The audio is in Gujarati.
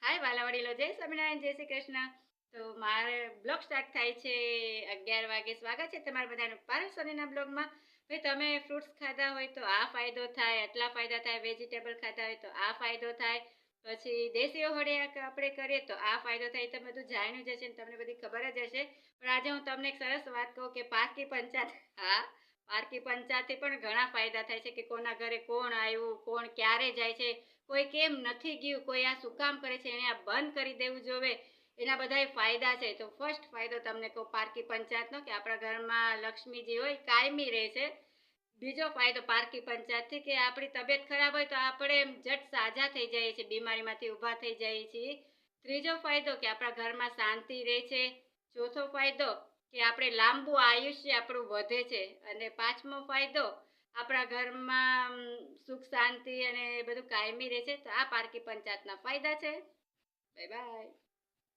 હાય વાલા વડીલો, જય સ્વામિનારાયણ, જય શ્રી કૃષ્ણ. તો મારે બ્લોગ સ્ટાર્ટ થાય છે 11 વાગે. સ્વાગત છે તમારા બધાનું પારસ સોનીના બ્લોગમાં. ભાઈ, તમે ફ્રૂટ્સ ખાધા હોય તો આ ફાયદો થાય, આટલા ફાયદા થાય. વેજીટેબલ ખાધા હોય તો આ ફાયદો થાય. પછી દેશીઓ હળિયા આપણે કરીએ તો આ ફાયદો થાય. તમે બધું જાણ્યું જ હશે ને તમને બધી ખબર જ હશે. પણ આજે હું તમને એક સરસ વાત કહું કે પારકી પંચાયત, હા, પારકી પંચાયતથી પણ ઘણા ફાયદા થાય છે. કે કોના ઘરે કોણ આવ્યું, કોણ ક્યારે જાય છે, કોઈ કેમ નથી ગયું, કોઈ આ શું કામ કરે છે, એને આ બંધ કરી દેવું જોવે. એના બધાય ફાયદા છે. તો ફર્સ્ટ ફાયદો તમને કહું પારકી પંચાયતનો, કે આપણા ઘરમાં લક્ષ્મીજી હોય કાયમી રહે છે. બીજો ફાયદો પારકી પંચાયતથી કે આપણી તબિયત ખરાબ હોય તો આપણે ઝટ સાજા થઈ જઈએ છીએ, બીમારીમાંથી ઊભા થઈ જઈએ છીએ. ત્રીજો ફાયદો કે આપણા ઘરમાં શાંતિ રહે છે. ચોથો ફાયદો કે આપણે લાંબુ આયુષ્ય આપણું વધે છે. અને પાંચમો ફાયદો આપણા ઘરમાં સુખ શાંતિ અને બધું કાયમી રહે છે. તો આ પારકી પંચાયતના ફાયદા છે. Bye bye.